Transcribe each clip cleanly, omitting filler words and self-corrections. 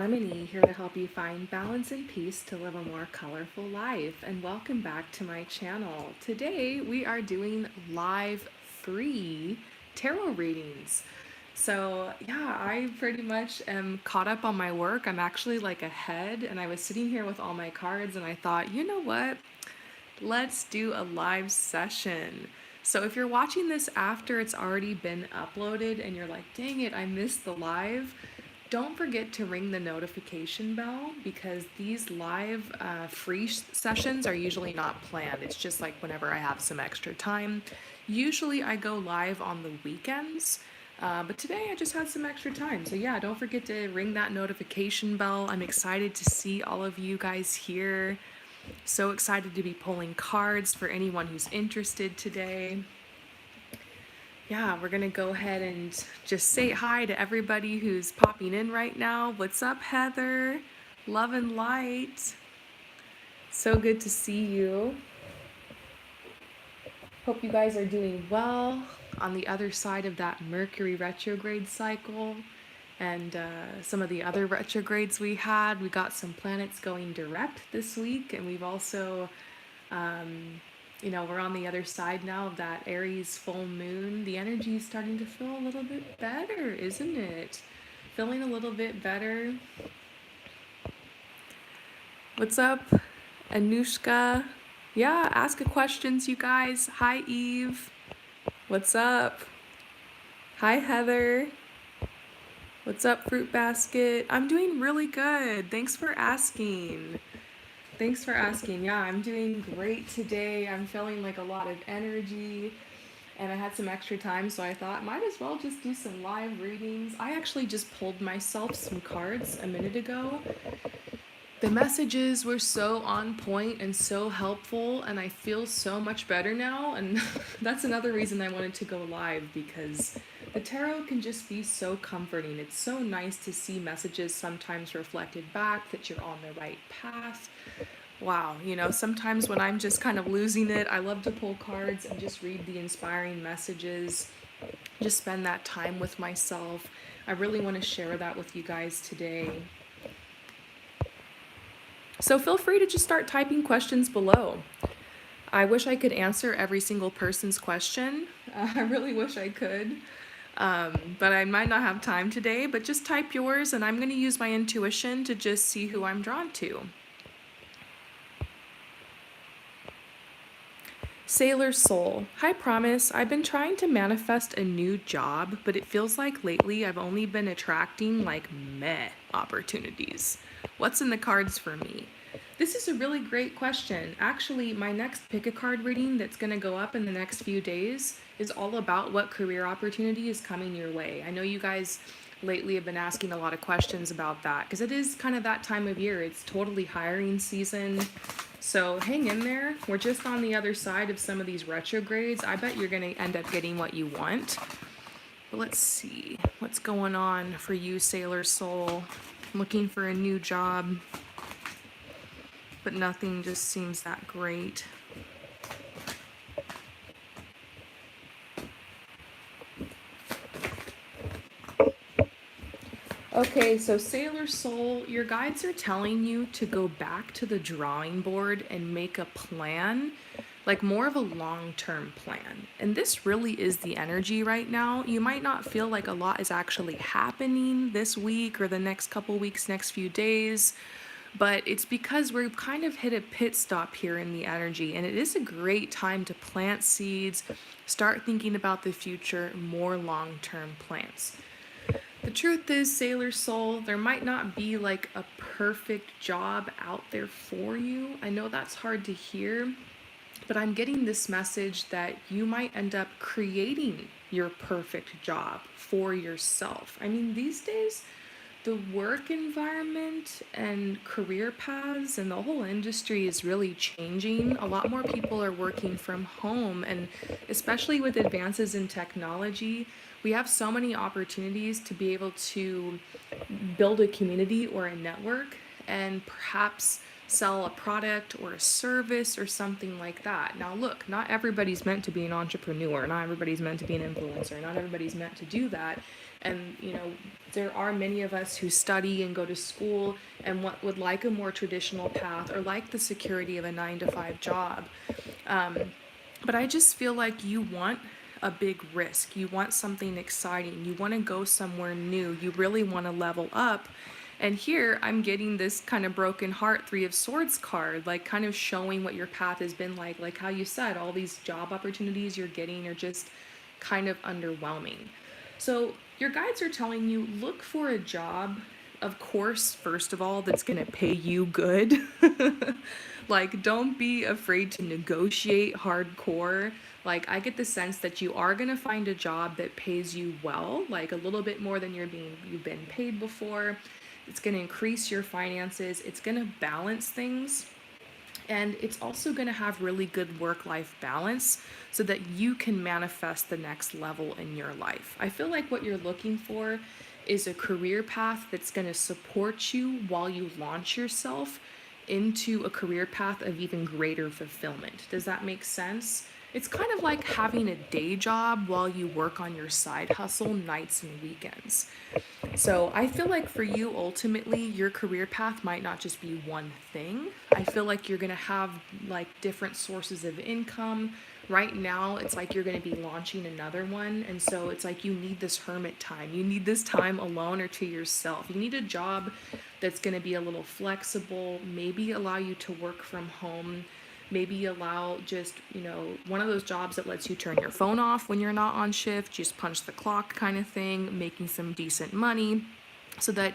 Harmony, here to help you find balance and peace to live a more colorful life. And welcome back to my channel. Today we are doing live free tarot readings. So, yeah, I pretty much am caught up on my work. I'm actually like ahead, and I was sitting here with all my cards, and I thought, you know what? Let's do a live session. So if you're watching this after it's already been uploaded and you're like, dang it, I missed the live, don't forget to ring the notification bell because these live free sessions are usually not planned. It's just like whenever I have some extra time. Usually I go live on the weekends, but today I just had some extra time. So yeah, don't forget to ring that notification bell. I'm excited to see all of you guys here. So excited to be pulling cards for anyone who's interested today. Yeah, we're gonna go ahead and just say hi to everybody who's popping in right now. What's up, Heather? Love and light. So good to see you. Hope you guys are doing well on the other side of that Mercury retrograde cycle and some of the other retrogrades we had. We got some planets going direct this week, and we've also we're on the other side now of that Aries full moon. The energy is starting to feel a little bit better, isn't it? Feeling a little bit better. What's up, Anushka? Yeah, ask a questions, you guys. Hi, Eve. What's up? Hi, Heather. What's up, Fruit Basket? I'm doing really good. Thanks for asking. Thanks for asking. Yeah, I'm doing great today. I'm feeling like a lot of energy. And I had some extra time, so I thought might as well just do some live readings. I actually just pulled myself some cards a minute ago. The messages were so on point and so helpful, and I feel so much better now. And that's another reason I wanted to go live, because the tarot can just be so comforting. It's so nice to see messages sometimes reflected back that you're on the right path. Wow, sometimes when I'm just kind of losing it, I love to pull cards and just read the inspiring messages, just spend that time with myself. I really want to share that with you guys today. So feel free to just start typing questions below. I wish I could answer every single person's question. I really wish I could. But I might not have time today, but just type yours, and I'm going to use my intuition to just see who I'm drawn to. Sailor Soul. Hi, Promise. I've been trying to manifest a new job, but it feels like lately I've only been attracting like meh opportunities. What's in the cards for me? This is a really great question. Actually, my next pick a card reading that's going to go up in the next few days is all about what career opportunity is coming your way. I know you guys lately have been asking a lot of questions about that because it is kind of that time of year. It's totally hiring season. So hang in there. We're just on the other side of some of these retrogrades. I bet you're going to end up getting what you want. But let's see what's going on for you, Sailor Soul. Looking for a new job, but nothing just seems that great. Okay, so Sailor Soul, your guides are telling you to go back to the drawing board and make a plan, like more of a long-term plan. And this really is the energy right now. You might not feel like a lot is actually happening this week or the next couple weeks, next few days, but it's because we've kind of hit a pit stop here in the energy, and it is a great time to plant seeds, start thinking about the future, more long-term plans. The truth is, Sailor Soul, there might not be like a perfect job out there for you. I know that's hard to hear, but I'm getting this message that you might end up creating your perfect job for yourself. I mean, these days, the work environment and career paths and the whole industry is really changing. A lot more people are working from home, and especially with advances in technology, we have so many opportunities to be able to build a community or a network and perhaps sell a product or a service or something like that. Now, look, not everybody's meant to be an entrepreneur, not everybody's meant to be an influencer, not everybody's meant to do that. And, there are many of us who study and go to school and what would like a more traditional path or like the security of a 9 to 5 job. But I just feel like you want a big risk. You want something exciting. You want to go somewhere new. You really want to level up. And here I'm getting this kind of broken heart 3 of Swords card, like kind of showing what your path has been like how you said, all these job opportunities you're getting are just kind of underwhelming. So your guides are telling you look for a job, of course, first of all, that's going to pay you good. Like, don't be afraid to negotiate hardcore. Like, I get the sense that you are going to find a job that pays you well, like a little bit more than you've been paid before. It's going to increase your finances. It's going to balance things. And it's also going to have really good work-life balance so that you can manifest the next level in your life. I feel like what you're looking for is a career path that's going to support you while you launch yourself into a career path of even greater fulfillment. Does that make sense? It's kind of like having a day job while you work on your side hustle nights and weekends. So I feel like for you, ultimately, your career path might not just be one thing. I feel like you're going to have like different sources of income. Right now, it's like you're going to be launching another one. And so it's like you need this hermit time. You need this time alone or to yourself. You need a job that's going to be a little flexible, maybe allow you to work from home. Maybe allow just, one of those jobs that lets you turn your phone off when you're not on shift, just punch the clock kind of thing, making some decent money so that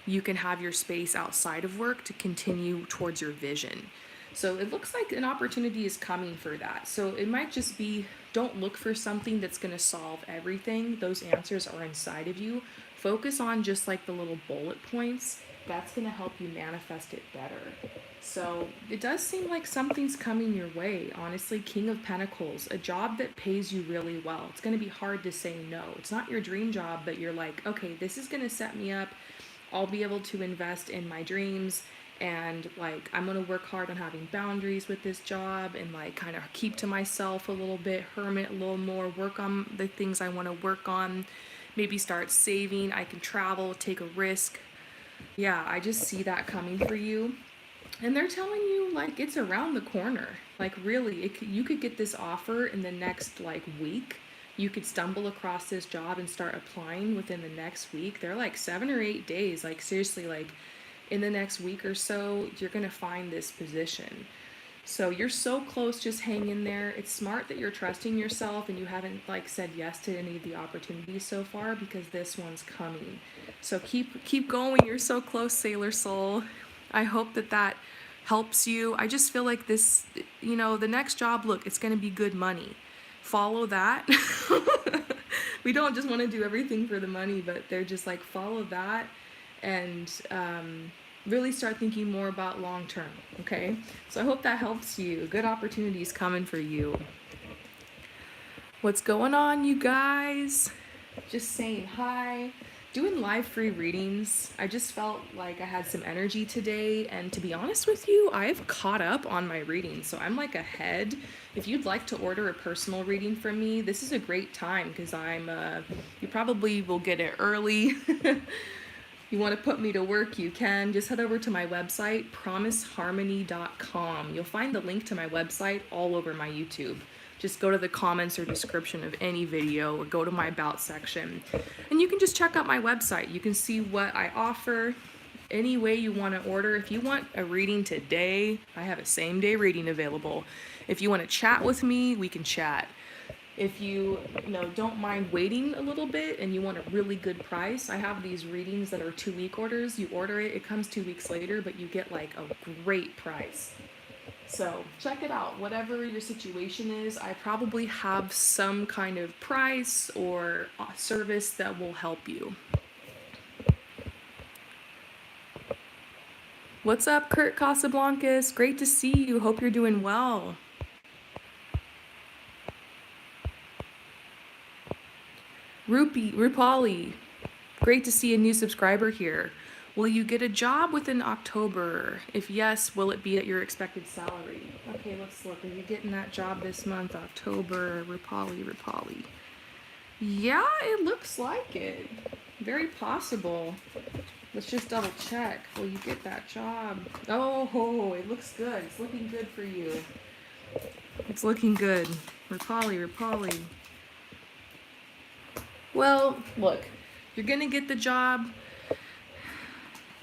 you can have your space outside of work to continue towards your vision. So it looks like an opportunity is coming for that. So it might just be, don't look for something that's going to solve everything. Those answers are inside of you. Focus on just like the little bullet points. That's going to help you manifest it better. So it does seem like something's coming your way. Honestly, King of Pentacles, a job that pays you really well. It's going to be hard to say no. It's not your dream job, but you're like, okay, this is going to set me up. I'll be able to invest in my dreams, and like I'm going to work hard on having boundaries with this job and like kind of keep to myself a little bit, hermit a little more, work on the things I want to work on, maybe start saving. I can travel, take a risk. Yeah, I just see that coming for you. And they're telling you like it's around the corner. Like really, you could get this offer in the next like week. You could stumble across this job and start applying within the next week. They're like 7 or 8 days. Like seriously, like in the next week or so, you're gonna find this position. So you're so close, just hang in there. It's smart that you're trusting yourself and you haven't like said yes to any of the opportunities so far because this one's coming. So keep going. You're so close, Sailor Soul. I hope that helps you. I just feel like this, the next job, look, it's going to be good money. Follow that. We don't just want to do everything for the money, but they're just like, follow that and really start thinking more about long term, okay? So I hope that helps you. Good opportunities coming for you. What's going on, you guys? Just saying hi. Doing live free readings. I just felt like I had some energy today, and to be honest with you, I've caught up on my readings, so I'm like ahead. If you'd like to order a personal reading from me, this is a great time because you probably will get it early. You want to put me to work, you can. Just head over to my website, promiseharmony.com. You'll find the link to my website all over my YouTube. Just go to the comments or description of any video or go to my about section. And you can just check out my website. You can see what I offer, any way you want to order. If you want a reading today, I have a same day reading available. If you want to chat with me, we can chat. If you don't mind waiting a little bit and you want a really good price, I have these readings that are 2-week orders. You order it, it comes 2 weeks later, but you get like a great price. So check it out. Whatever your situation is, I probably have some kind of price or service that will help you. What's up, Kurt Casablancas? Great to see you. Hope you're doing well. Rupali, great to see a new subscriber here. Will you get a job within October? If yes, will it be at your expected salary? Okay, let's look. Are you getting that job this month, October? Rupali. Yeah, it looks like it. Very possible. Let's just double check. Will you get that job? Oh, it looks good. It's looking good for you. It's looking good. Rapali. Well, look, you're gonna get the job.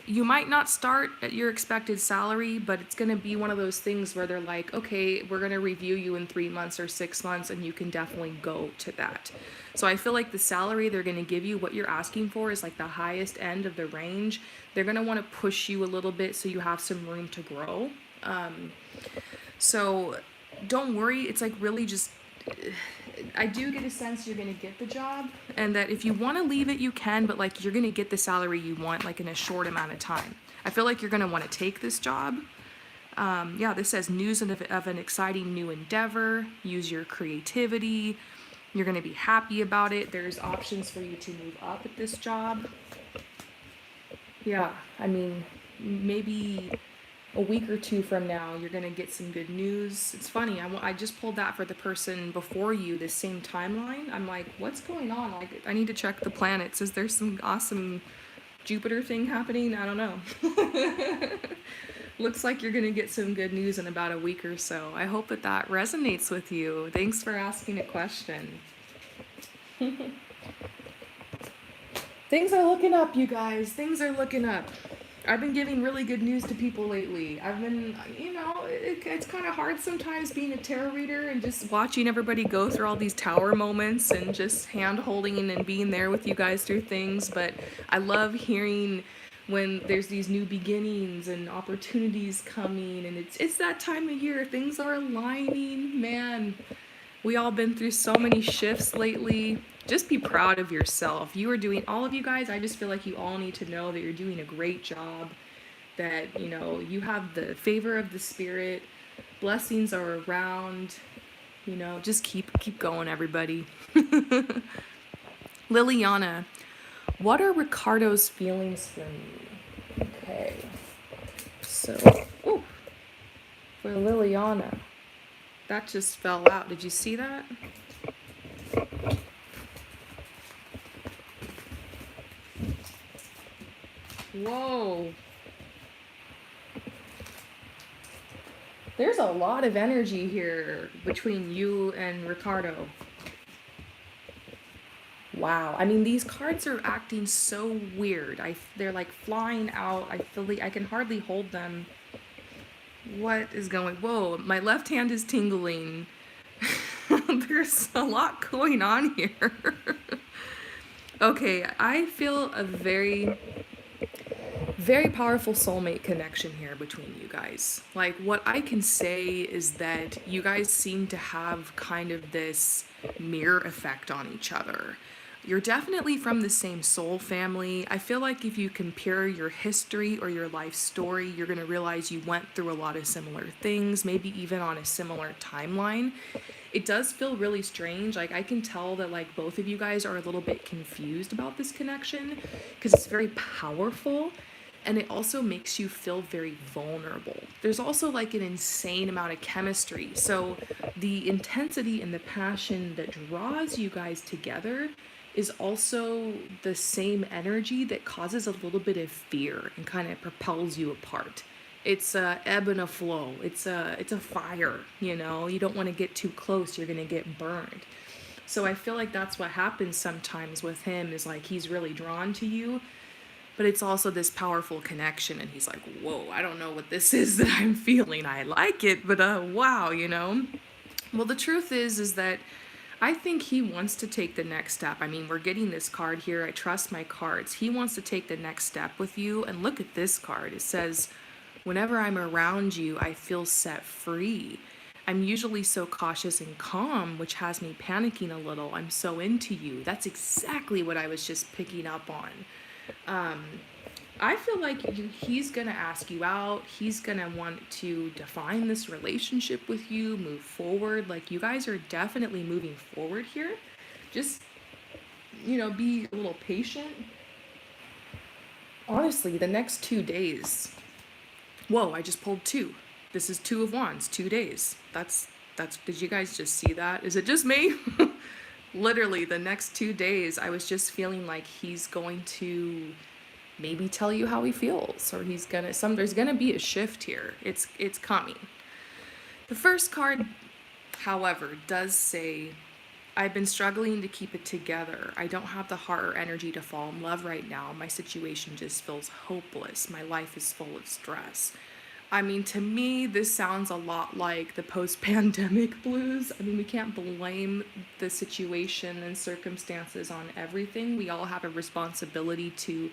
You might not start at your expected salary, but it's going to be one of those things where they're like, okay, we're going to review you in 3 months or 6 months, and you can definitely go to that. So I feel like the salary they're going to give you, what you're asking for, is like the highest end of the range. They're going to want to push you a little bit so you have some room to grow. So don't worry. It's like really just, I do get a sense you're going to get the job, and that if you want to leave it, you can, but like you're going to get the salary you want like in a short amount of time. I feel like you're going to want to take this job. Yeah, this says news of an exciting new endeavor. Use your creativity. You're going to be happy about it. There's options for you to move up at this job. Yeah, I mean, maybe a week or two from now, you're going to get some good news. It's funny, I just pulled that for the person before you, this same timeline. I'm like, what's going on? Like, I need to check the planets. Is there some awesome Jupiter thing happening? I don't know. Looks like you're going to get some good news in about a week or so. I hope that that resonates with you. Thanks for asking a question. Things are looking up, you guys. Things are looking up. I've been giving really good news to people lately. I've been, it's kind of hard sometimes being a tarot reader and just watching everybody go through all these tower moments and just hand holding and being there with you guys through things. But I love hearing when there's these new beginnings and opportunities coming, and it's that time of year. Things are aligning, man. We all been through so many shifts lately. Just be proud of yourself. You are doing, all of you guys, I just feel like you all need to know that you're doing a great job, that, you have the favor of the spirit, blessings are around, just keep going, everybody. Liliana, what are Ricardo's feelings for me? Okay. So, ooh, for Liliana. That just fell out. Did you see that? Whoa. There's a lot of energy here between you and Ricardo. Wow. I mean, these cards are acting so weird. They're like flying out. I feel like I can hardly hold them. What is going? Whoa, my left hand is tingling. There's a lot going on here. Okay, I feel a very, very powerful soulmate connection here between you guys. Like, what I can say is that you guys seem to have kind of this mirror effect on each other. You're definitely from the same soul family. I feel like if you compare your history or your life story, you're going to realize you went through a lot of similar things, maybe even on a similar timeline. It does feel really strange. Like, I can tell that like both of you guys are a little bit confused about this connection because it's very powerful, and it also makes you feel very vulnerable. There's also like an insane amount of chemistry. So the intensity and the passion that draws you guys together is also the same energy that causes a little bit of fear and kind of propels you apart. It's a ebb and a flow. It's a fire, You don't want to get too close, you're going to get burned. So I feel like that's what happens sometimes with him, is like he's really drawn to you, but it's also this powerful connection, and he's like, whoa, I don't know what this is that I'm feeling. I like it, but wow, Well, the truth is that I think he wants to take the next step. I mean, we're getting this card here. I trust my cards. He wants to take the next step with you. And look at this card. It says, whenever I'm around you, I feel set free. I'm usually so cautious and calm, which has me panicking a little. I'm so into you. That's exactly what I was just picking up on. I feel like he's going to ask you out. He's going to want to define this relationship with you, move forward. Like, you guys are definitely moving forward here. Just, be a little patient. Honestly, the next 2 days. Whoa, I just pulled two. This is 2 of Wands, 2 days. That's, did you guys just see that? Is it just me? literally the next 2 days, I was just feeling like he's going to maybe tell you how he feels, or there's gonna be a shift here. It's coming. The first card, however, does say, I've been struggling to keep it together. I don't have the heart or energy to fall in love right now. My situation just feels hopeless. My life is full of stress. I mean, to me, this sounds a lot like the post pandemic blues. I mean, we can't blame the situation and circumstances on everything. We all have a responsibility to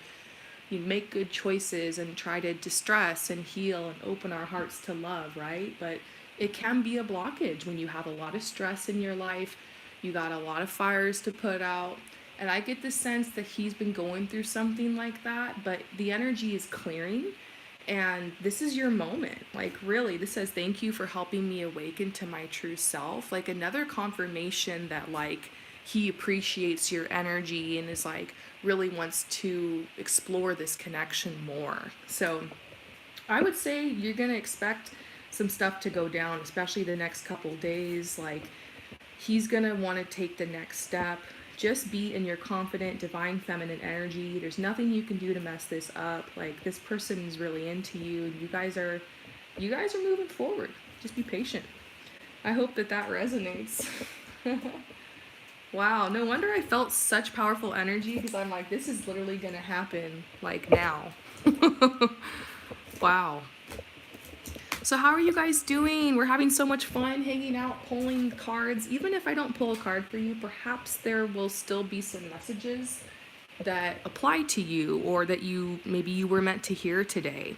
make good choices and try to distress and heal and open our hearts to love, right? But it can be a blockage when you have a lot of stress in your life. You got a lot of fires to put out. And I get the sense that he's been going through something like that, but the energy is clearing. And this is your moment. Like, really, this says, thank you for helping me awaken to my true self. Like, another confirmation that, like, he appreciates your energy and is like, really wants to explore this connection more. So I would say you're going to expect some stuff to go down, especially the next couple days. Like, he's going to want to take the next step. Just be in your confident, divine feminine energy. There's nothing you can do to mess this up. Like, this person is really into you, and you guys are moving forward. Just be patient. I hope that resonates. Wow, no wonder I felt such powerful energy, because I'm like, this is literally gonna happen, like, now. Wow. So how are you guys doing? We're having so much fun hanging out, pulling cards. Even if I don't pull a card for you, perhaps there will still be some messages that apply to you, or that maybe you were meant to hear today.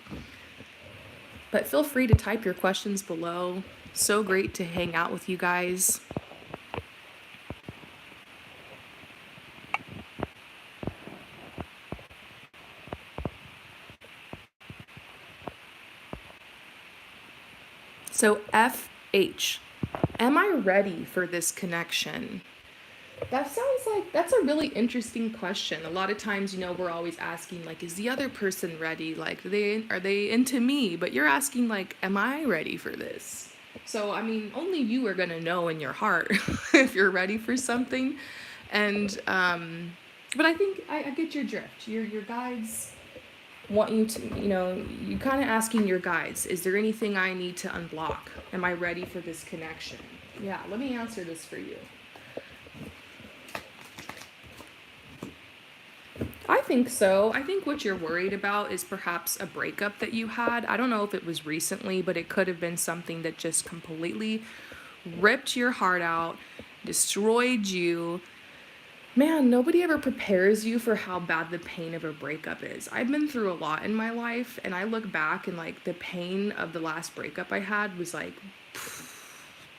But feel free to type your questions below. So great to hang out with you guys. So FH, am I ready for this connection? That sounds like that's a really interesting question. A lot of times, we're always asking, like, is the other person ready? Like, are they into me? But you're asking, like, am I ready for this? So, I mean, only you are gonna know in your heart if you're ready for something. And but I think I get your drift. Your guides want you to, you kind of asking your guides, is there anything I need to unblock? Am I ready for this connection? Yeah, let me answer this for you. I think so. I think what you're worried about is perhaps a breakup that you had. I don't know if it was recently, but it could have been something that just completely ripped your heart out, destroyed you. Man, nobody ever prepares you for how bad the pain of a breakup is. I've been through a lot in my life, and I look back and, like, the pain of the last breakup I had was like,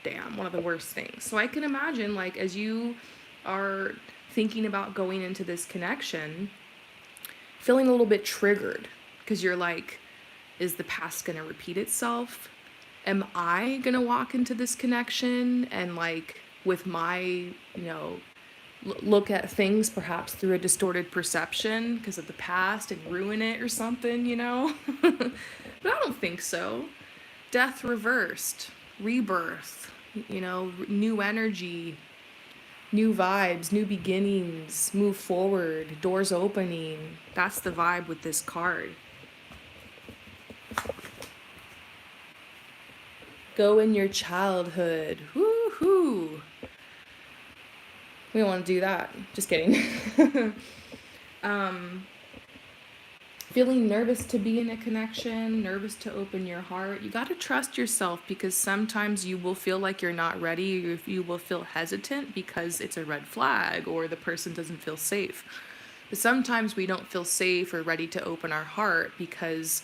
damn, one of the worst things. So I can imagine, like, as you are thinking about going into this connection, feeling a little bit triggered, because you're like, is the past going to repeat itself? Am I going to walk into this connection and, like, with my, look at things perhaps through a distorted perception because of the past and ruin it or something, But I don't think so. Death reversed, rebirth, new energy, new vibes, new beginnings, move forward, doors opening. That's the vibe with this card. Go in your childhood. Woo-hoo. We don't want to do that. Just kidding. Feeling nervous to be in a connection, nervous to open your heart. You got to trust yourself, because sometimes you will feel like you're not ready, or you will feel hesitant because it's a red flag or the person doesn't feel safe. But sometimes we don't feel safe or ready to open our heart because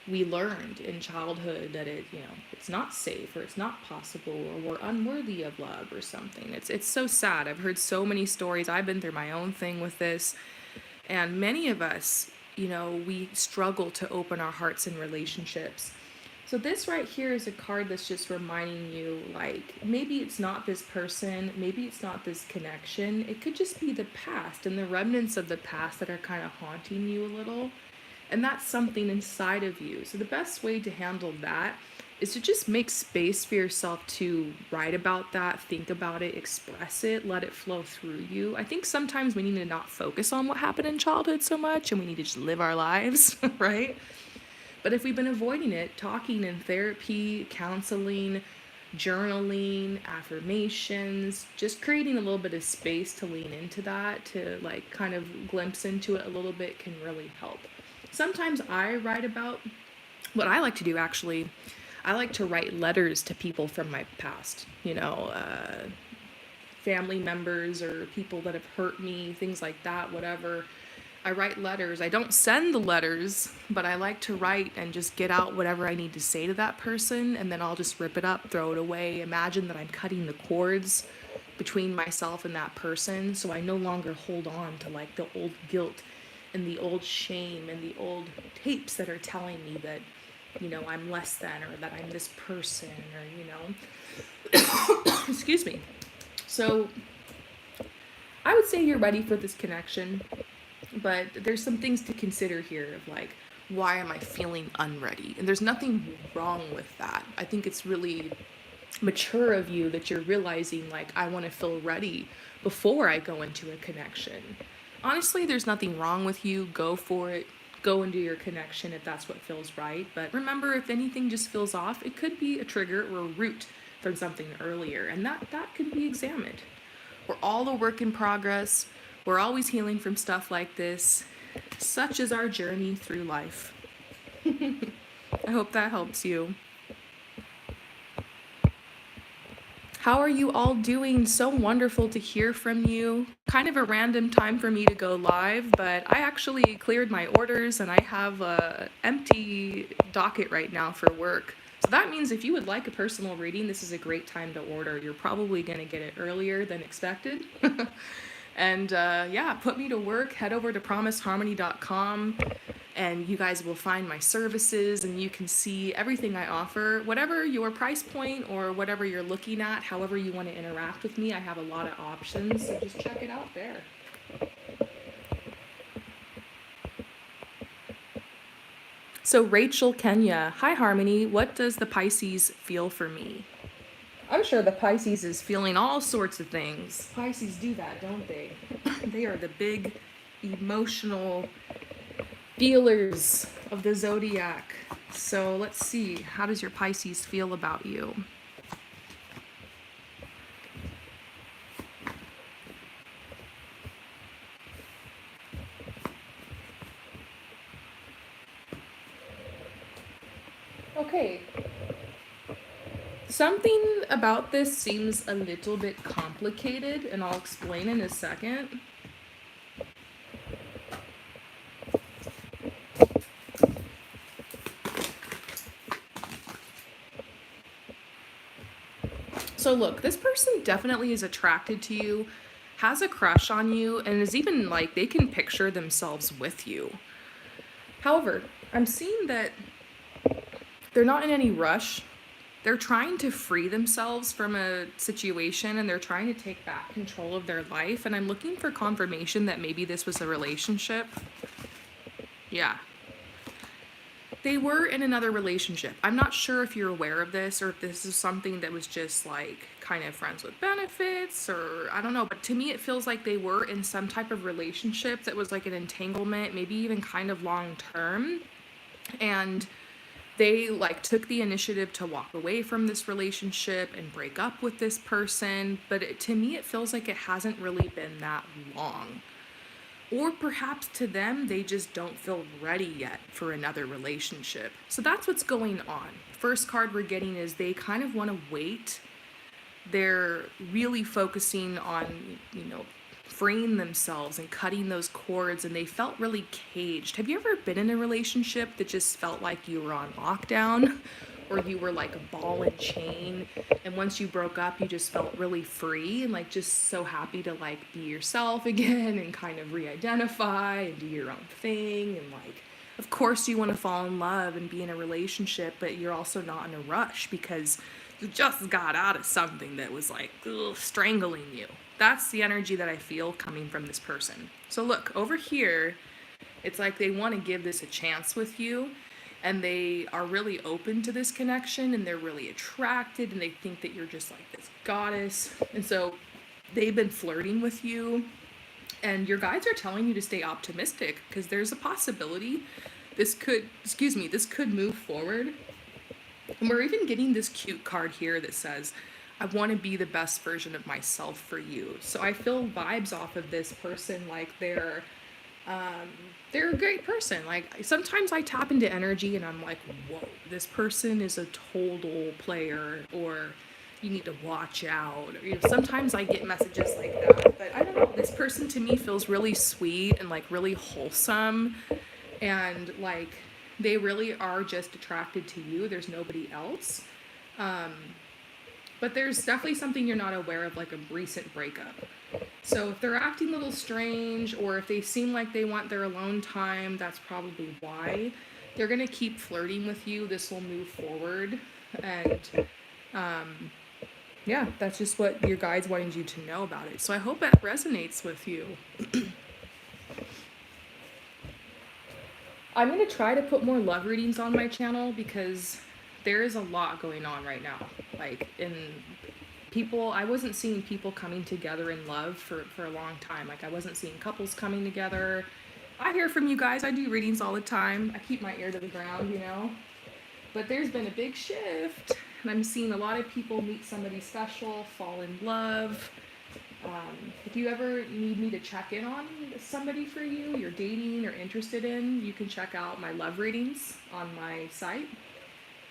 we learned in childhood that it's not safe, or it's not possible, or we're unworthy of love or something. It's so sad. I've heard so many stories. I've been through my own thing with this, and many of us, we struggle to open our hearts in relationships. So this right here is a card that's just reminding you, like, maybe it's not this person, maybe it's not this connection. It could just be the past and the remnants of the past that are kind of haunting you a little. And that's something inside of you. So the best way to handle that is to just make space for yourself to write about that, think about it, express it, let it flow through you. I think sometimes we need to not focus on what happened in childhood so much and we need to just live our lives, right? But if we've been avoiding it, talking in therapy, counseling, journaling, affirmations, just creating a little bit of space to lean into that, to like kind of glimpse into it a little bit can really help. Sometimes I write about what I like to do actually. I like to write letters to people from my past, family members or people that have hurt me, things like that, whatever. I write letters. I don't send the letters, but I like to write and just get out whatever I need to say to that person, and then I'll just rip it up, throw it away. Imagine that I'm cutting the cords between myself and that person, so I no longer hold on to like the old guilt and the old shame and the old tapes that are telling me that, I'm less than, or that I'm this person, or, excuse me. So I would say you're ready for this connection, but there's some things to consider here of like, why am I feeling unready? And there's nothing wrong with that. I think it's really mature of you that you're realizing like, I want to feel ready before I go into a connection. Honestly, there's nothing wrong with you. Go for it. Go into your connection if that's what feels right. But remember, if anything just feels off, it could be a trigger or a root from something earlier, and that can be examined. We're all a work in progress. We're always healing from stuff like this. Such is our journey through life. I hope that helps you. How are you all doing? So wonderful to hear from you. Kind of a random time for me to go live, but I actually cleared my orders and I have a empty docket right now for work. So that means if you would like a personal reading, this is a great time to order. You're probably going to get it earlier than expected. And yeah, put me to work. Head over to promiseharmony.com and you guys will find my services and you can see everything I offer. Whatever your price point or whatever you're looking at, however you want to interact with me, I have a lot of options. So just check it out there. So Rachel Kenya, hi Harmony, what does the Pisces feel for me? I'm sure the Pisces is feeling all sorts of things. Pisces do that, don't they? They are the big emotional feelers of the zodiac. So let's see, how does your Pisces feel about you? Okay. Something about this seems a little bit complicated, and I'll explain in a second. So look, this person definitely is attracted to you, has a crush on you, and is even like they can picture themselves with you. However, I'm seeing that they're not in any rush. They're trying to free themselves from a situation and they're trying to take back control of their life. And I'm looking for confirmation that maybe this was a relationship. Yeah. They were in another relationship. I'm not sure if you're aware of this or if this is something that was just like kind of friends with benefits or I don't know. But to me, it feels like they were in some type of relationship that was like an entanglement, maybe even kind of long term. And they like took the initiative to walk away from this relationship and break up with this person. But to me, it feels like it hasn't really been that long. Or perhaps to them, they just don't feel ready yet for another relationship. So that's what's going on. First card we're getting is they kind of want to wait. They're really focusing on, freeing themselves and cutting those cords, and they felt really caged. Have you ever been in a relationship that just felt like you were on lockdown? Or you were like a ball and chain, and once you broke up you just felt really free and like just so happy to like be yourself again and kind of re-identify and do your own thing, and like of course you want to fall in love and be in a relationship, but you're also not in a rush because you just got out of something that was like strangling you. That's the energy that I feel coming from this person. So look over here, it's like they want to give this a chance with you. and they are really open to this connection, and they're really attracted, and they think that you're just like this goddess. And so they've been flirting with you, and your guides are telling you to stay optimistic because there's a possibility this could move forward. And we're even getting this cute card here that says, I want to be the best version of myself for you. So I feel vibes off of this person like they're a great person. Like sometimes I tap into energy and I'm like, whoa, this person is a total player, or you need to watch out. Or, sometimes I get messages like that, but I don't know. This person to me feels really sweet and like really wholesome, and like they really are just attracted to you. There's nobody else. But there's definitely something you're not aware of, like a recent breakup. So if they're acting a little strange, or if they seem like they want their alone time, that's probably why. They're going to keep flirting with you. This will move forward. And yeah, that's just what your guides wanted you to know about it. So I hope that resonates with you. I'm going to try to put more love readings on my channel because there is a lot going on right now. Like I wasn't seeing people coming together in love for a long time. Like I wasn't seeing couples coming together. I hear from you guys. I do readings all the time. I keep my ear to the ground, But there's been a big shift, and I'm seeing a lot of people meet somebody special, fall in love. If you ever need me to check in on somebody for you're dating or interested in, you can check out my love readings on my site.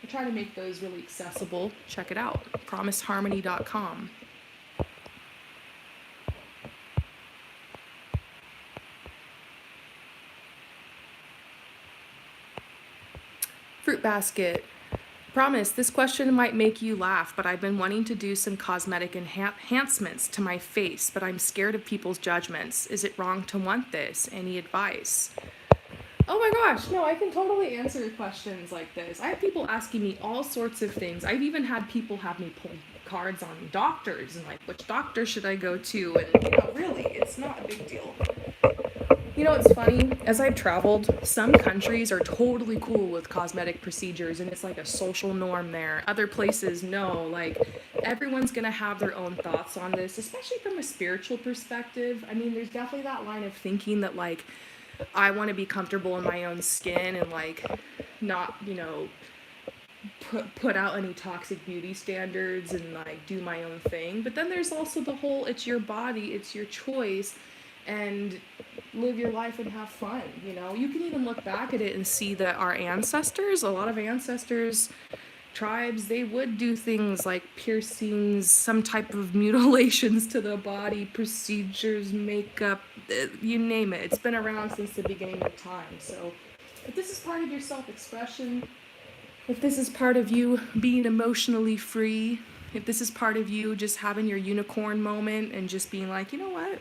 I try to make those really accessible. Check it out, promiseharmony.com. Fruit basket. Promise, this question might make you laugh, but I've been wanting to do some cosmetic enhancements to my face, but I'm scared of people's judgments. Is it wrong to want this? Any advice? Oh my gosh, no, I can totally answer questions like this. I have people asking me all sorts of things. I've even had people have me pull cards on doctors and like, which doctor should I go to? And really, it's not a big deal. It's funny, as I've traveled, some countries are totally cool with cosmetic procedures and it's like a social norm there. Other places, no, like everyone's gonna have their own thoughts on this, especially from a spiritual perspective. I mean, there's definitely that line of thinking that like, I want to be comfortable in my own skin and like not, put out any toxic beauty standards and like do my own thing. But then there's also the whole, it's your body, it's your choice, and live your life and have fun. You can even look back at it and see that our ancestors, a lot of ancestors, tribes, they would do things like piercings, some type of mutilations to the body, procedures, makeup, you name it. It's been around since the beginning of time. So if this is part of your self-expression, if this is part of you being emotionally free, if this is part of you just having your unicorn moment and just being like, you know what,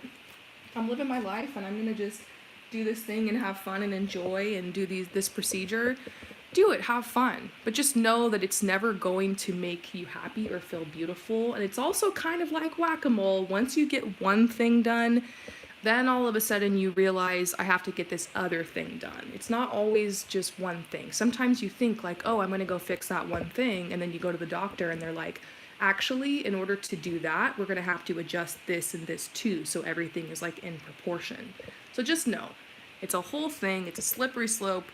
I'm living my life and I'm going to just do this thing and have fun and enjoy and do this procedure, do it, have fun. But just know that it's never going to make you happy or feel beautiful. And it's also kind of like whack-a-mole. Once you get one thing done, then all of a sudden you realize I have to get this other thing done. It's not always just one thing. Sometimes you think like, oh, I'm going to go fix that one thing. And then you go to the doctor and they're like, actually, in order to do that, we're going to have to adjust this and this too. So everything is like in proportion. So just know it's a whole thing. It's a slippery slope.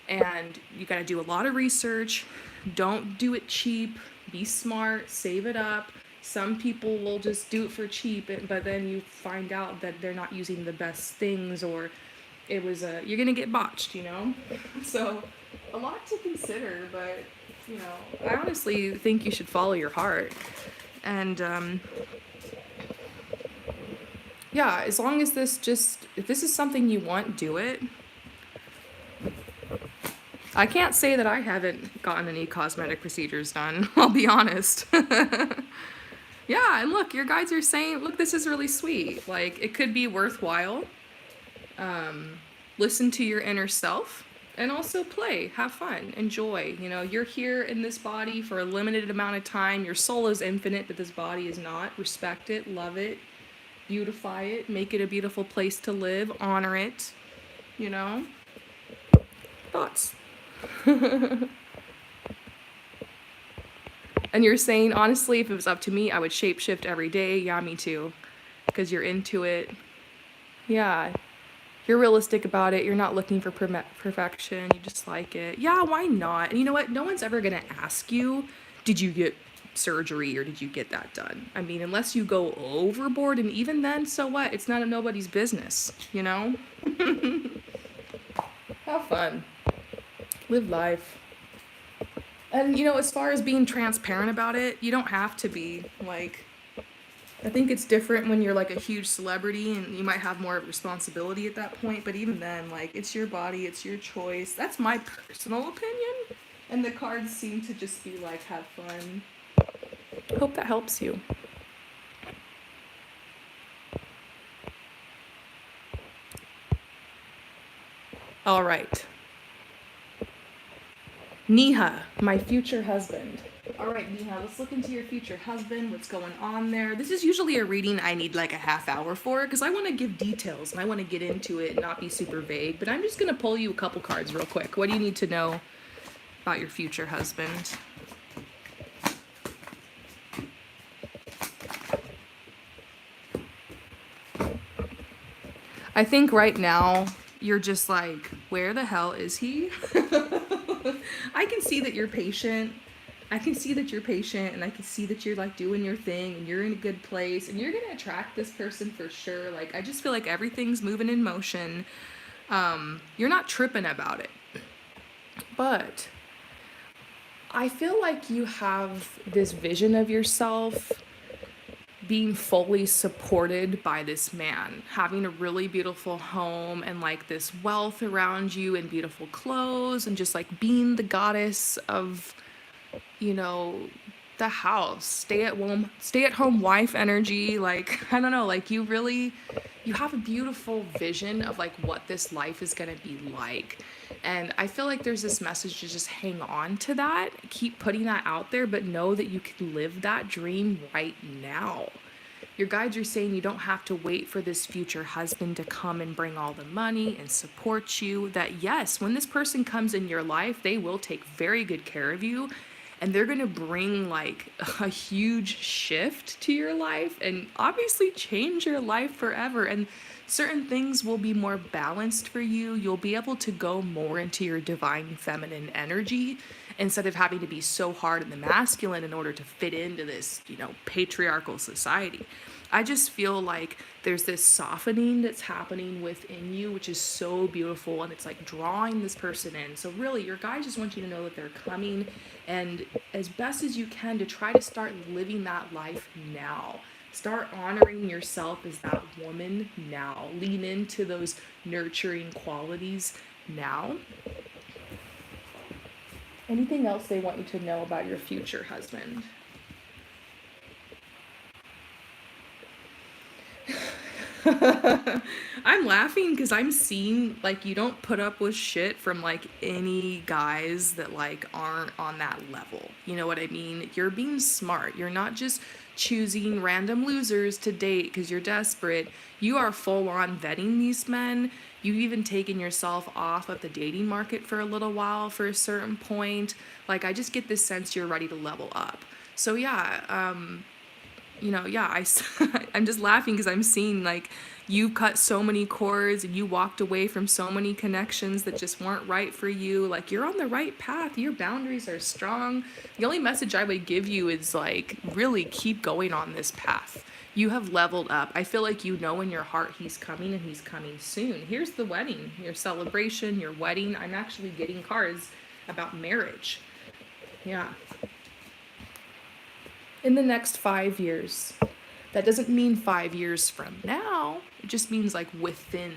And you got to do a lot of research. Don't do it cheap. Be smart. Save it up. Some people will just do it for cheap, but then you find out that they're not using the best things, or you're going to get botched, So a lot to consider, but, I honestly think you should follow your heart. And, yeah, as long as if this is something you want, do it. I can't say that I haven't gotten any cosmetic procedures done, I'll be honest. Yeah, and look, your guides are saying, look, this is really sweet. Like, it could be worthwhile. Listen to your inner self and also play, have fun, enjoy. You're here in this body for a limited amount of time. Your soul is infinite, but this body is not. Respect it, love it, beautify it, make it a beautiful place to live, honor it, Thoughts? And you're saying, honestly, if it was up to me, I would shapeshift every day. Yeah, me too. Because you're into it. Yeah. You're realistic about it. You're not looking for perfection. You just like it. Yeah, why not? And you know what? No one's ever going to ask you, did you get surgery or did you get that done? I mean, unless you go overboard, and even then, so what? It's not nobody's business, you know? Have fun. Live life. And, you know, as far as being transparent about it, you don't have to be. Like, I think it's different when you're like a huge celebrity and you might have more responsibility at that point. But even then, like, it's your body, it's your choice. That's my personal opinion. And the cards seem to just be like, have fun. Hope that helps you. All right. Neha, my future husband. All right, Neha, let's look into your future husband. What's going on there? This is usually a reading I need like a half hour for because I want to give details and I want to get into it and not be super vague. But I'm just going to pull you a couple cards real quick. What do you need to know about your future husband? I think right now you're just like, where the hell is he? I can see that you're patient. I can see that you're patient and I can see that you're like doing your thing and you're in a good place and you're going to attract this person for sure. Like, I just feel like everything's moving in motion. You're not tripping about it. But I feel like you have this vision of yourself being fully supported by this man, having a really beautiful home and like this wealth around you and beautiful clothes and just like being the goddess of, you know, the house, stay at home wife energy. Like, I don't know, like you have a beautiful vision of like what this life is going to be like. And I feel like there's this message to just hang on to that, keep putting that out there, but know that you can live that dream right now. Your guides are saying you don't have to wait for this future husband to come and bring all the money and support you. That yes, when this person comes in your life, they will take very good care of you and they're going to bring like a huge shift to your life and obviously change your life forever. And certain things will be more balanced for you. You'll be able to go more into your divine feminine energy instead of having to be so hard in the masculine in order to fit into this, you know, patriarchal society. I just feel like there's this softening that's happening within you, which is so beautiful, and it's like drawing this person in. So really, your guides just want you to know that they're coming, and as best as you can to try to start living that life now. Start honoring yourself as that woman now. Lean into those nurturing qualities now. Anything else they want you to know about your future husband? I'm laughing because I'm seeing like you don't put up with shit from like any guys that like aren't on that level. You know what I mean? You're being smart. You're not just choosing random losers to date because you're desperate. You are full on vetting these men. You've even taken yourself off of the dating market for a little while for a certain point. Like, I just get this sense you're ready to level up. So yeah, you know, yeah, I'm just laughing because I'm seeing like you cut so many cords and you walked away from so many connections that just weren't right for you. Like, you're on the right path. Your boundaries are strong. The only message I would give you is like, really keep going on this path. You have leveled up. I feel like you know in your heart he's coming and he's coming soon. Here's the wedding, your celebration, your wedding. I'm actually getting cards about marriage. Yeah. In the next 5 years. That doesn't mean 5 years from now. It just means like within.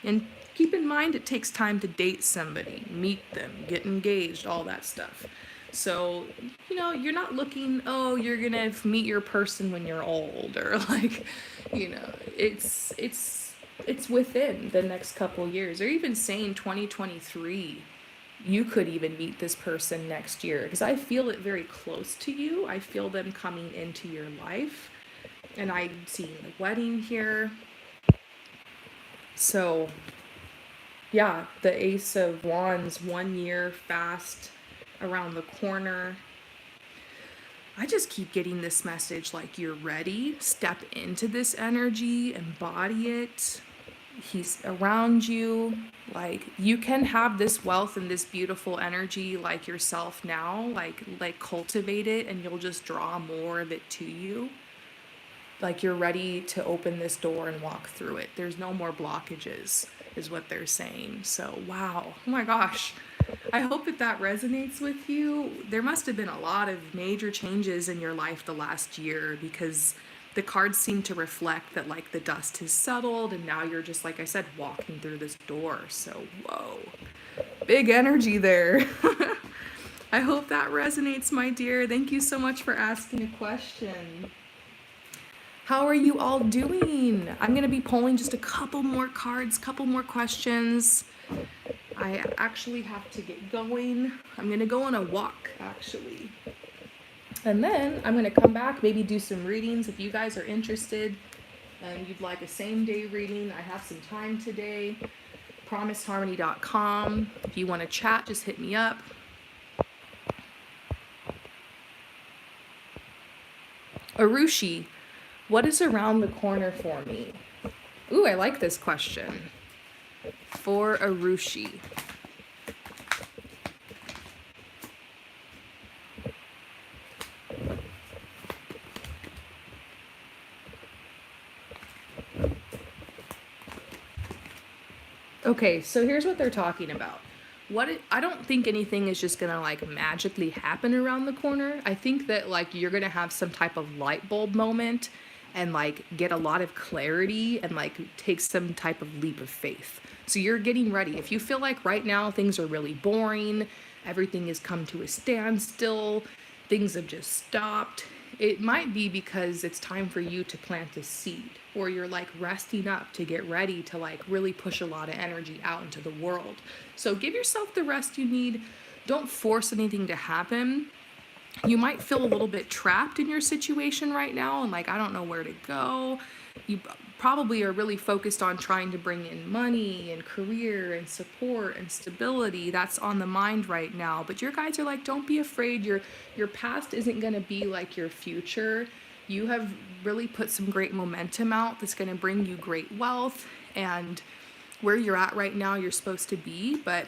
And keep in mind it takes time to date somebody, meet them, get engaged, all that stuff. So, you know, you're not looking, oh, you're going to meet your person when you're old or like, you know, it's within the next couple years. They're even saying 2023 you could even meet this person next year because I feel it very close to you. I feel them coming into your life and I'm seeing the wedding here. So Yeah, the Ace of Wands, 1 year fast around the corner. I just keep getting this message like you're ready, step into this energy, embody it. He's around you. Like you can have this wealth and this beautiful energy like yourself now, like cultivate it and you'll just draw more of it to you. Like you're ready to open this door and walk through it. There's no more blockages, is what they're saying. So, wow. Oh my gosh. I hope that that resonates with you. There must have been a lot of major changes in your life the last year because the cards seem to reflect that like the dust has settled and now you're just like I said walking through this door. So, whoa. Big energy there. I hope that resonates, my dear. Thank you so much for asking a question. How are you all doing? I'm going to be pulling just a couple more cards, couple more questions. I actually have to get going. I'm going to go on a walk, actually. And then I'm going to come back, maybe do some readings if you guys are interested and you'd like a same day reading. I have some time today. PromiseHarmony.com. If you want to chat, just hit me up. Arushi, what is around the corner for me? Ooh, I like this question. For Arushi. Okay, so here's what they're talking about. I don't think anything is just gonna like magically happen around the corner. I think that like you're gonna have some type of light bulb moment and like get a lot of clarity and like take some type of leap of faith. So you're getting ready. If you feel like right now things are really boring, everything has come to a standstill, things have just stopped, it might be because it's time for you to plant a seed or you're like resting up to get ready to like really push a lot of energy out into the world. So give yourself the rest you need. Don't force anything to happen. You might feel a little bit trapped in your situation right now and like, I don't know where to go. You probably are really focused on trying to bring in money and career and support and stability. That's on the mind right now. But your guides are like, don't be afraid. Your past isn't going to be like your future. You have really put some great momentum out that's going to bring you great wealth, and where you're at right now, you're supposed to be. But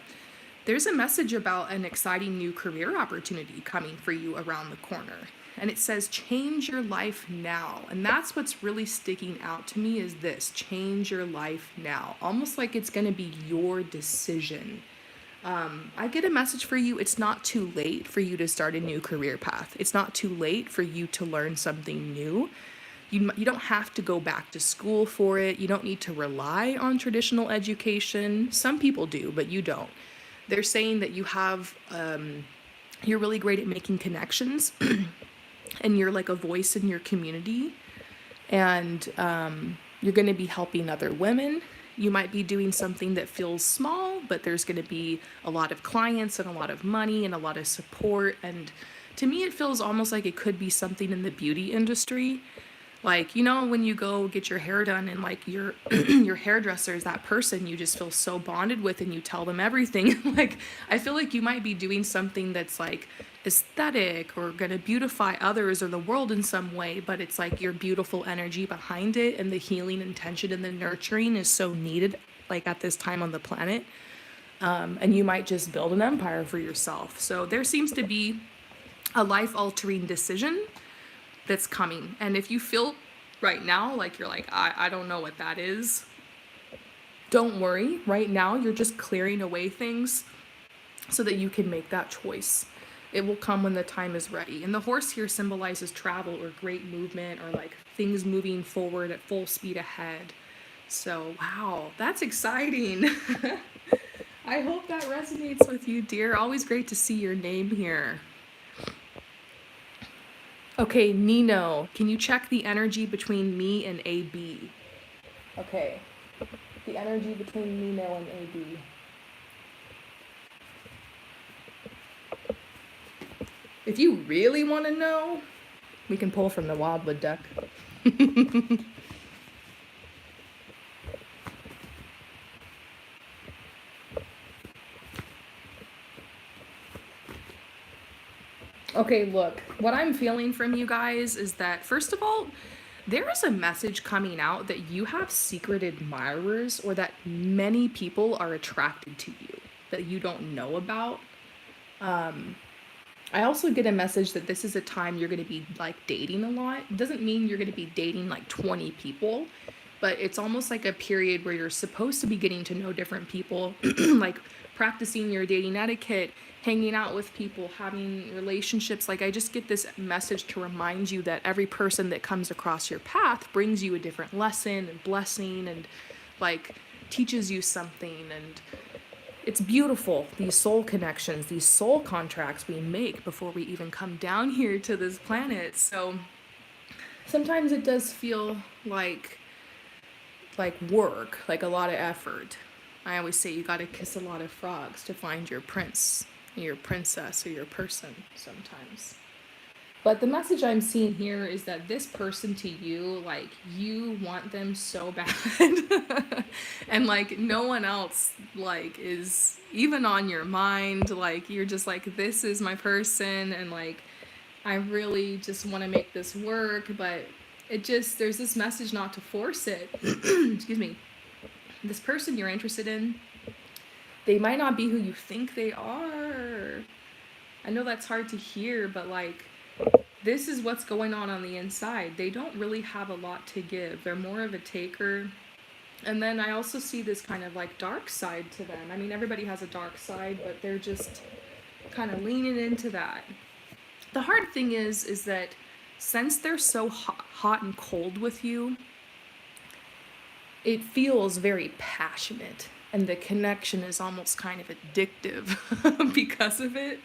there's a message about an exciting new career opportunity coming for you around the corner. And it says, change your life now. And that's what's really sticking out to me is this, change your life now. Almost like it's going to be your decision. I get a message for you. It's not too late for you to start a new career path. It's not too late for you to learn something new. You don't have to go back to school for it. You don't need to rely on traditional education. Some people do, but you don't. They're saying that you have, you're really great at making connections and you're like a voice in your community, and you're going to be helping other women. You might be doing something that feels small, but there's going to be a lot of clients and a lot of money and a lot of support. And to me, it feels almost like it could be something in the beauty industry. Like, you know, when you go get your hair done and like your your hairdresser is that person you just feel so bonded with and you tell them everything. Like, I feel like you might be doing something that's like aesthetic or gonna beautify others or the world in some way, but it's like your beautiful energy behind it and the healing intention and the nurturing is so needed like at this time on the planet. And you might just build an empire for yourself. So there seems to be a life-altering decision that's coming. And if you feel right now like you're like, I don't know what that is, don't worry. Right now, you're just clearing away things so that you can make that choice. It will come when the time is ready. And the horse here symbolizes travel or great movement or like things moving forward at full speed ahead. So, wow, that's exciting. I hope that resonates with you, dear. Always great to see your name here. Okay, Nino, can you check the energy between me and AB? Okay, the energy between Nino and AB. If you really want to know, we can pull from the Wildwood deck. Okay, look, what I'm feeling from you guys is that, first of all, there is a message coming out that you have secret admirers or that many people are attracted to you that you don't know about. I also get a message that this is a time you're going to be like dating a lot. It doesn't mean you're going to be dating like 20 people, but it's almost like a period where you're supposed to be getting to know different people, like practicing your dating etiquette, hanging out with people, having relationships. Like, I just get this message to remind you that every person that comes across your path brings you a different lesson and blessing and like teaches you something. And it's beautiful, these soul connections, these soul contracts we make before we even come down here to this planet. So sometimes it does feel like work, like a lot of effort. I always say you got to kiss a lot of frogs to find your prince, your princess, or your person sometimes. But the message I'm seeing here is that this person to you, like, you want them so bad. And, like, no one else, like, is even on your mind. Like, you're just like, this is my person. And, like, I really just want to make this work. But it just, there's this message not to force it. Excuse me. This person you're interested in, they might not be who you think they are. I know that's hard to hear, but, like, this is what's going on the inside. They don't really have a lot to give. They're more of a taker. And then I also see this kind of like dark side to them. I mean, everybody has a dark side, but they're just kind of leaning into that. The hard thing is that since they're so hot and cold with you, it feels very passionate. And the connection is almost kind of addictive because of it.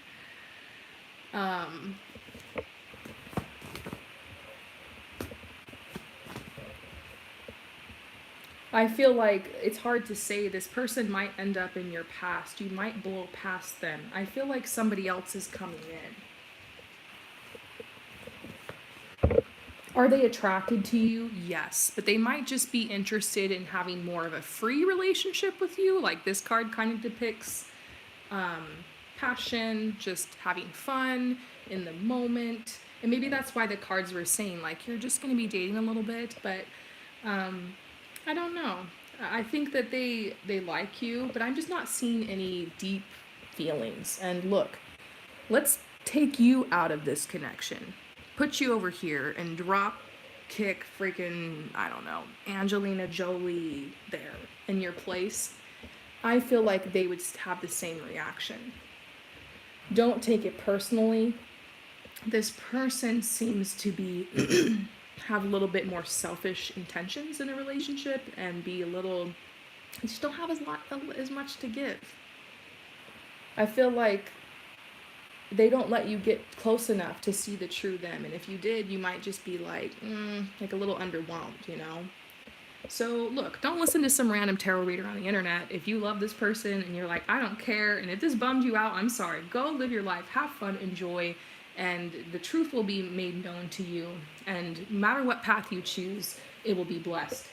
I feel like it's hard to say. This person might end up in your past. You might blow past them. I feel like somebody else is coming in. Are they attracted to you? Yes. But they might just be interested in having more of a free relationship with you. Like this card kind of depicts passion, just having fun in the moment. And maybe that's why the cards were saying, like, you're just going to be dating a little bit. But I don't know. I think that they like you, but I'm just not seeing any deep feelings. And look, let's take you out of this connection. Put you over here and drop kick freaking, I don't know, Angelina Jolie there in your place. I feel like they would have the same reaction. Don't take it personally. This person seems to be have a little bit more selfish intentions in a relationship and be a little, just don't have as much to give. I feel like they don't let you get close enough to see the true them, and if you did, you might just be like a little underwhelmed, you know. So look, don't listen to some random tarot reader on the internet. If you love this person and you're like, I don't care, and if this bummed you out, I'm sorry. Go live your life, have fun, enjoy, and the truth will be made known to you. And no matter what path you choose, it will be blessed.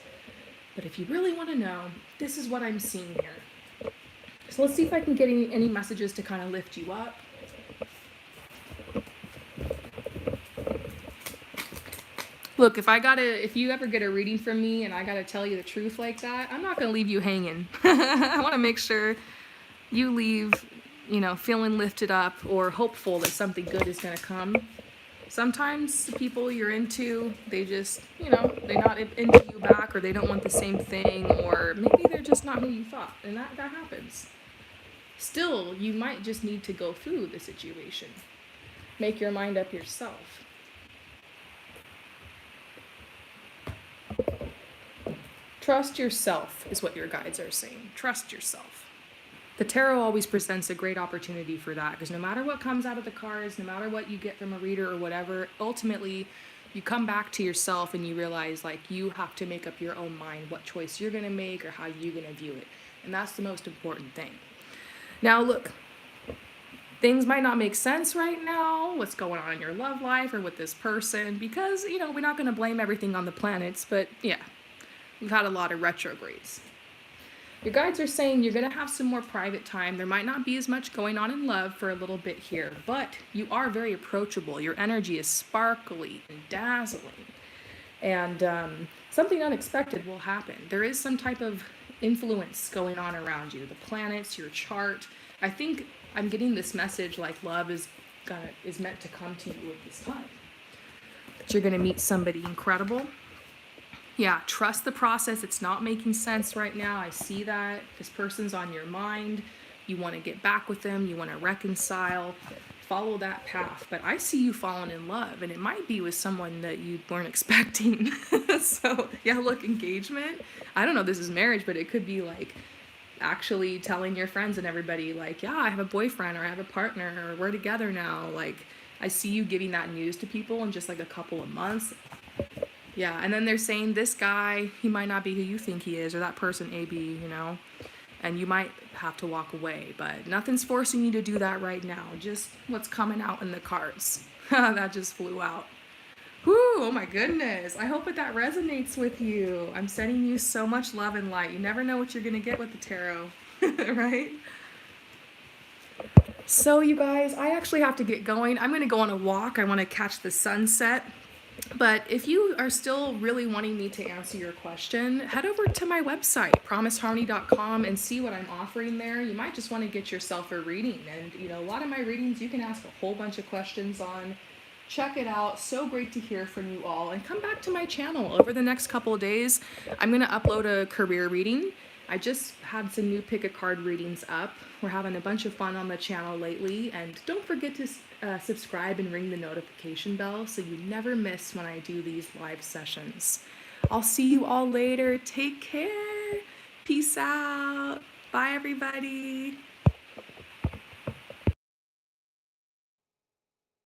But if you really want to know, this is what I'm seeing here. So let's see if I can get any messages to kind of lift you up. Look, if you ever get a reading from me and I gotta tell you the truth like that, I'm not gonna leave you hanging. I wanna make sure you leave, feeling lifted up or hopeful that something good is gonna come. Sometimes the people you're into, they just, they're not into you back, or they don't want the same thing, or maybe they're just not who you thought, and that happens. Still, you might just need to go through the situation. Make your mind up yourself. Trust yourself is what your guides are saying. Trust yourself. The tarot always presents a great opportunity for that, because no matter what comes out of the cards, no matter what you get from a reader or whatever, ultimately you come back to yourself and you realize, like, you have to make up your own mind what choice you're going to make or how you're going to view it. And that's the most important thing. Now, look, things might not make sense right now, what's going on in your love life or with this person, because, we're not going to blame everything on the planets, but yeah. We've had a lot of retrogrades. Your guides are saying you're going to have some more private time. There might not be as much going on in love for a little bit here, but you are very approachable. Your energy is sparkly and dazzling. And something unexpected will happen. There is some type of influence going on around you, the planets, your chart. I think I'm getting this message like love is meant to come to you at this time. That you're going to meet somebody incredible. Yeah, trust the process. It's not making sense right now. I see that. This person's on your mind. You want to get back with them. You want to reconcile. Follow that path. But I see you falling in love, and it might be with someone that you weren't expecting. So, yeah, look, engagement. I don't know if this is marriage, but it could be like actually telling your friends and everybody, like, yeah, I have a boyfriend or I have a partner or we're together now. Like, I see you giving that news to people in just like a couple of months. Yeah, and then they're saying this guy, he might not be who you think he is, or that person, AB, you know, and you might have to walk away, but nothing's forcing you to do that right now. Just what's coming out in the cards. That just flew out. Whew, oh my goodness. I hope that resonates with you. I'm sending you so much love and light. You never know what you're going to get with the tarot, right? So, you guys, I actually have to get going. I'm going to go on a walk. I want to catch the sunset. But if you are still really wanting me to answer your question, head over to my website, promiseharmony.com, and see what I'm offering there. You might just want to get yourself a reading. And, you know, a lot of my readings you can ask a whole bunch of questions on. Check it out. So great to hear from you all. And come back to my channel over the next couple of days. I'm going to upload a career reading. I just had some new pick a card readings up. We're having a bunch of fun on the channel lately. And don't forget to subscribe and ring the notification bell so you never miss when I do these live sessions. I'll see you all later. Take care. Peace out. Bye, everybody.